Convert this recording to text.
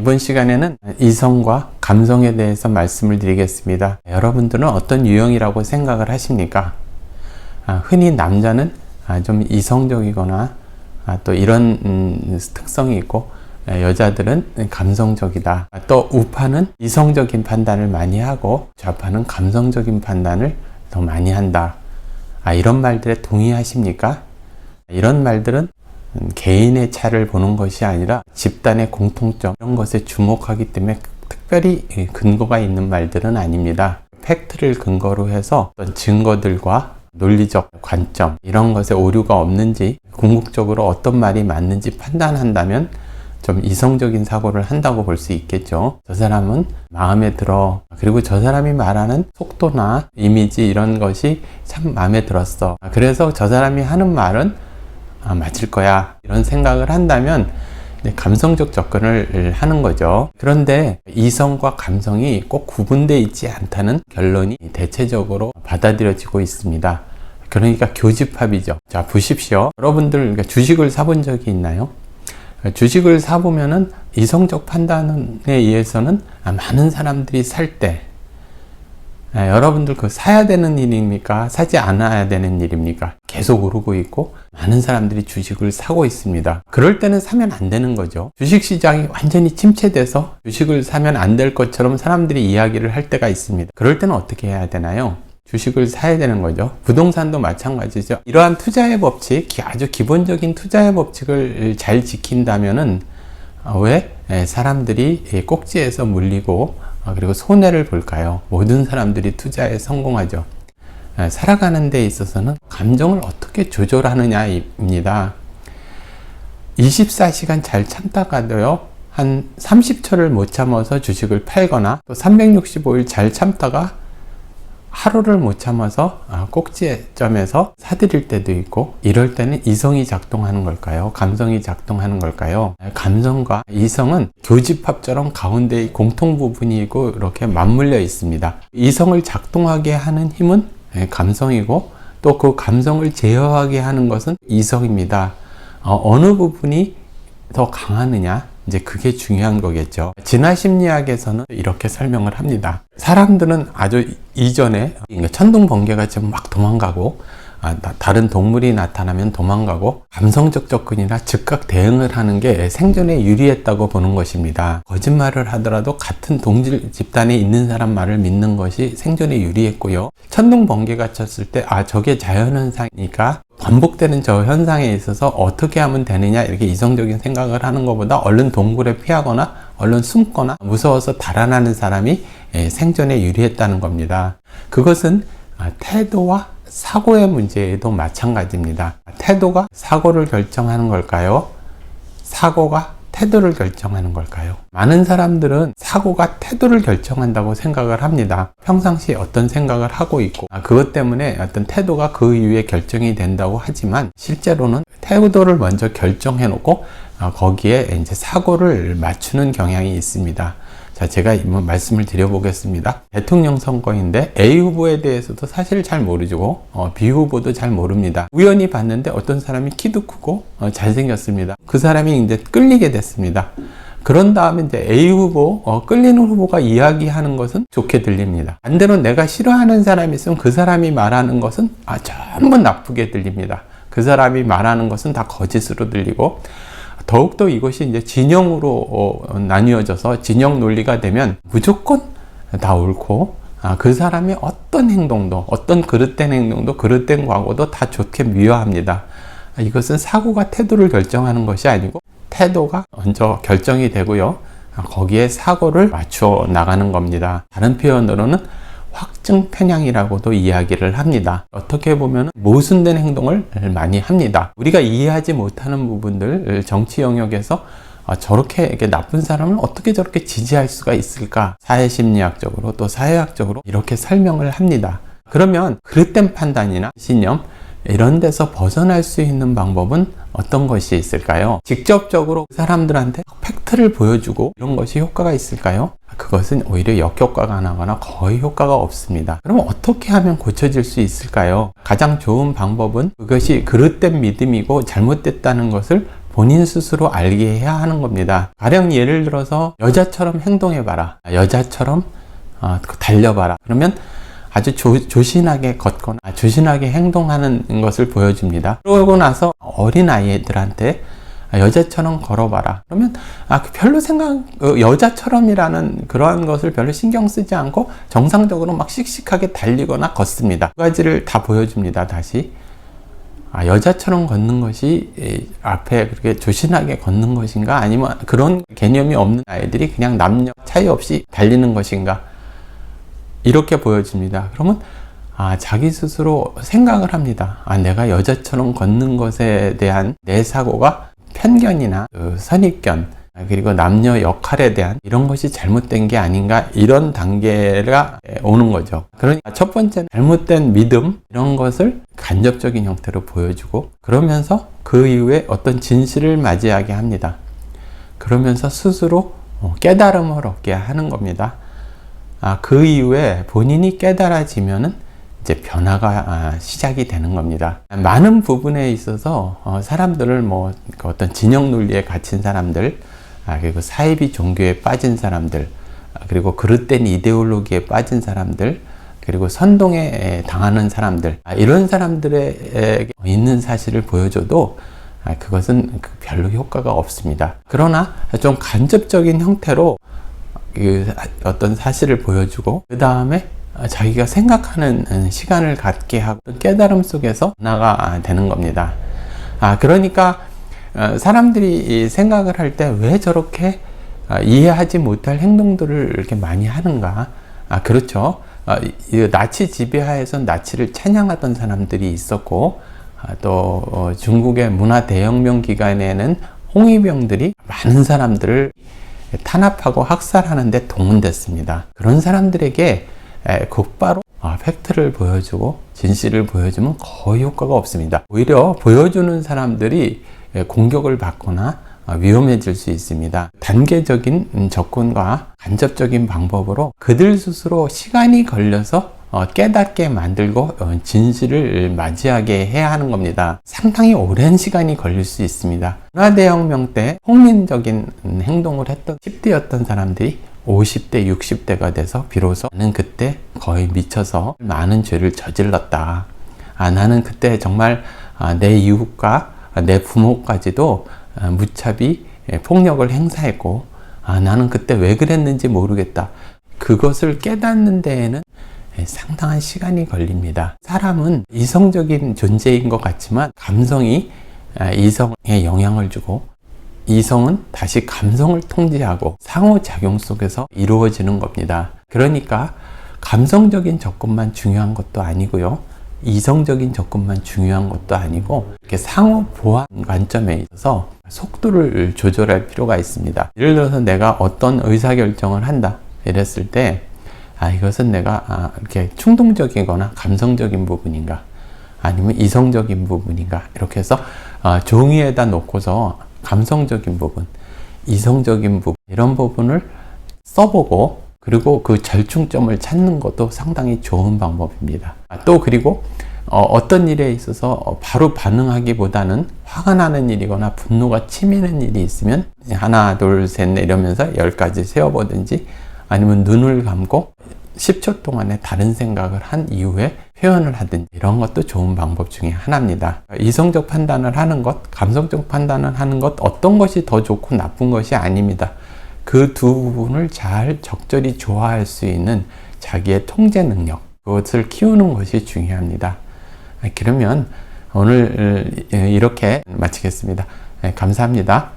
이번 시간에는 이성과 감성에 대해서 말씀을 드리겠습니다. 여러분들은 어떤 유형이라고 생각을 하십니까? 흔히 남자는 좀 이성적이거나 또 이런 특성이 있고, 여자들은 감성적이다. 또 우파는 이성적인 판단을 많이 하고 좌파는 감성적인 판단을 더 많이 한다. 이런 말들에 동의하십니까? 이런 말들은 개인의 차를 보는 것이 아니라 집단의 공통점, 이런 것에 주목하기 때문에 특별히 근거가 있는 말들은 아닙니다. 팩트를 근거로 해서 어떤 증거들과 논리적 관점, 이런 것에 오류가 없는지, 궁극적으로 어떤 말이 맞는지 판단한다면 좀 이성적인 사고를 한다고 볼 수 있겠죠. 저 사람은 마음에 들어. 그리고 저 사람이 말하는 속도나 이미지 이런 것이 참 마음에 들었어. 그래서 저 사람이 하는 말은 맞을 거야. 이런 생각을 한다면 감성적 접근을 하는 거죠. 그런데 이성과 감성이 꼭 구분되어 있지 않다는 결론이 대체적으로 받아들여지고 있습니다. 그러니까 교집합이죠. 자, 보십시오. 여러분들 주식을 사본 적이 있나요? 주식을 사보면은 이성적 판단에 의해서는 많은 사람들이 살 때, 여러분들 사야 되는 일입니까? 사지 않아야 되는 일입니까? 계속 오르고 있고 많은 사람들이 주식을 사고 있습니다. 그럴 때는 사면 안 되는 거죠. 주식시장이 완전히 침체돼서 주식을 사면 안 될 것처럼 사람들이 이야기를 할 때가 있습니다. 그럴 때는 어떻게 해야 되나요? 주식을 사야 되는 거죠. 부동산도 마찬가지죠. 이러한 투자의 법칙, 아주 기본적인 투자의 법칙을 잘 지킨다면은 왜 사람들이 꼭지에서 물리고 그리고 손해를 볼까요? 모든 사람들이 투자에 성공하죠. 살아가는 데 있어서는 감정을 어떻게 조절하느냐입니다. 24시간 잘 참다가도요, 한 30초를 못 참아서 주식을 팔거나 또 365일 잘 참다가 하루를 못 참아서 꼭지점에서 사들일 때도 있고, 이럴 때는 이성이 작동하는 걸까요? 감성이 작동하는 걸까요? 감성과 이성은 교집합처럼 가운데의 공통 부분이고 이렇게 맞물려 있습니다. 이성을 작동하게 하는 힘은 감성이고, 또 그 감성을 제어하게 하는 것은 이성입니다. 어느 부분이 더 강하느냐? 이제 그게 중요한 거겠죠. 진화심리학에서는 이렇게 설명을 합니다. 사람들은 아주 이전에 천둥 번개가 지금 막 도망가고, 다른 동물이 나타나면 도망가고, 감성적 접근이나 즉각 대응을 하는 게 생존에 유리했다고 보는 것입니다. 거짓말을 하더라도 같은 동질 집단에 있는 사람 말을 믿는 것이 생존에 유리했고요. 천둥 번개가 쳤을 때 저게 자연현상이니까 반복되는 저 현상에 있어서 어떻게 하면 되느냐, 이렇게 이성적인 생각을 하는 것보다 얼른 동굴에 피하거나 얼른 숨거나 무서워서 달아나는 사람이 생존에 유리했다는 겁니다. 그것은 태도와 사고의 문제에도 마찬가지입니다. 태도가 사고를 결정하는 걸까요? 사고가 태도를 결정하는 걸까요? 많은 사람들은 사고가 태도를 결정한다고 생각을 합니다. 평상시에 어떤 생각을 하고 있고, 그것 때문에 어떤 태도가 그 이후에 결정이 된다고 하지만, 실제로는 태도를 먼저 결정해 놓고 거기에 이제 사고를 맞추는 경향이 있습니다. 자, 제가 말씀을 드려보겠습니다. 대통령 선거인데 A 후보에 대해서도 사실 잘 모르고 B 후보도 잘 모릅니다. 우연히 봤는데 어떤 사람이 키도 크고 잘생겼습니다. 그 사람이 이제 끌리게 됐습니다. 그런 다음에 이제 A 후보, 끌리는 후보가 이야기하는 것은 좋게 들립니다. 반대로 내가 싫어하는 사람이 있으면 그 사람이 말하는 것은 전부 나쁘게 들립니다. 그 사람이 말하는 것은 다 거짓으로 들리고, 더욱더 이것이 이제 진영으로 나뉘어져서 진영 논리가 되면 무조건 다 옳고, 그 사람의 어떤 행동도, 어떤 그릇된 행동도, 그릇된 과거도 다 좋게 미화합니다. 이것은 사고가 태도를 결정하는 것이 아니고 태도가 먼저 결정이 되고요, 거기에 사고를 맞추어 나가는 겁니다. 다른 표현으로는 확증 편향이라고도 이야기를 합니다. 어떻게 보면 모순된 행동을 많이 합니다. 우리가 이해하지 못하는 부분들, 정치 영역에서 저렇게 이렇게 나쁜 사람을 어떻게 저렇게 지지할 수가 있을까? 사회심리학적으로 또 사회학적으로 이렇게 설명을 합니다. 그러면 그릇된 판단이나 신념, 이런 데서 벗어날 수 있는 방법은 어떤 것이 있을까요? 직접적으로 사람들한테 팩트를 보여주고 이런 것이 효과가 있을까요? 그것은 오히려 역효과가 나거나 거의 효과가 없습니다. 그럼 어떻게 하면 고쳐질 수 있을까요? 가장 좋은 방법은 그것이 그릇된 믿음이고 잘못됐다는 것을 본인 스스로 알게 해야 하는 겁니다. 가령 예를 들어서 여자처럼 행동해봐라, 여자처럼 달려봐라. 그러면 아주 조신하게 걷거나 조신하게 행동하는 것을 보여줍니다. 그러고 나서 어린 아이들한테 여자처럼 걸어봐라. 그러면 별로 여자처럼이라는 그러한 것을 별로 신경 쓰지 않고 정상적으로 막 씩씩하게 달리거나 걷습니다. 두 가지를 다 보여줍니다. 다시 여자처럼 걷는 것이 앞에 그렇게 조신하게 걷는 것인가, 아니면 그런 개념이 없는 아이들이 그냥 남녀 차이 없이 달리는 것인가, 이렇게 보여집니다. 그러면 자기 스스로 생각을 합니다. 내가 여자처럼 걷는 것에 대한 내 사고가 편견이나 선입견, 그리고 남녀 역할에 대한 이런 것이 잘못된 게 아닌가, 이런 단계가 오는 거죠. 그러니까 첫 번째는 잘못된 믿음, 이런 것을 간접적인 형태로 보여주고, 그러면서 그 이후에 어떤 진실을 맞이하게 합니다. 그러면서 스스로 깨달음을 얻게 하는 겁니다. 그 이후에 본인이 깨달아지면은 이제 변화가 시작이 되는 겁니다. 많은 부분에 있어서 사람들을 어떤 진영 논리에 갇힌 사람들, 그리고 사이비 종교에 빠진 사람들, 그리고 그릇된 이데올로기에 빠진 사람들, 그리고 선동에 당하는 사람들, 이런 사람들에게 있는 사실을 보여줘도 그것은 별로 효과가 없습니다. 그러나 좀 간접적인 형태로 어떤 사실을 보여주고, 그 다음에 자기가 생각하는 시간을 갖게 하고 깨달음 속에서 나가 되는 겁니다. 그러니까 사람들이 생각을 할 때 왜 저렇게 이해하지 못할 행동들을 이렇게 많이 하는가? 그렇죠. 나치 지배하에서 나치를 찬양하던 사람들이 있었고, 또 중국의 문화 대혁명 기간에는 홍위병들이 많은 사람들을 탄압하고 학살하는 데 동원됐습니다. 그런 사람들에게 곧바로 팩트를 보여주고 진실을 보여주면 거의 효과가 없습니다. 오히려 보여주는 사람들이 공격을 받거나 위험해질 수 있습니다. 단계적인 접근과 간접적인 방법으로 그들 스스로 시간이 걸려서 깨닫게 만들고 진실을 맞이하게 해야 하는 겁니다. 상당히 오랜 시간이 걸릴 수 있습니다. 문화대혁명 때 폭민적인 행동을 했던 10대였던 사람들이 50대, 60대가 돼서 비로소 나는 그때 거의 미쳐서 많은 죄를 저질렀다. 나는 그때 정말 내 이웃과 내 부모까지도 무차비 폭력을 행사했고, 나는 그때 왜 그랬는지 모르겠다. 그것을 깨닫는 데에는 상당한 시간이 걸립니다. 사람은 이성적인 존재인 것 같지만 감성이 이성에 영향을 주고, 이성은 다시 감성을 통제하고 상호작용 속에서 이루어지는 겁니다. 그러니까 감성적인 접근만 중요한 것도 아니고요, 이성적인 접근만 중요한 것도 아니고, 이렇게 상호 보완 관점에 있어서 속도를 조절할 필요가 있습니다. 예를 들어서 내가 어떤 의사결정을 한다 이랬을 때 이것은 내가 이렇게 충동적이거나 감성적인 부분인가, 아니면 이성적인 부분인가, 이렇게 해서 종이에다 놓고서 감성적인 부분, 이성적인 부분, 이런 부분을 써보고, 그리고 그 절충점을 찾는 것도 상당히 좋은 방법입니다. 또 그리고 어떤 일에 있어서 바로 반응하기보다는 화가 나는 일이거나 분노가 치미는 일이 있으면 하나, 둘, 셋, 넷 이러면서 10가지 세어보든지, 아니면 눈을 감고 10초 동안에 다른 생각을 한 이후에 표현을 하든지, 이런 것도 좋은 방법 중에 하나입니다. 이성적 판단을 하는 것, 감성적 판단을 하는 것, 어떤 것이 더 좋고 나쁜 것이 아닙니다. 그 두 부분을 잘 적절히 조화할 수 있는 자기의 통제 능력, 그것을 키우는 것이 중요합니다. 그러면 오늘 이렇게 마치겠습니다. 감사합니다.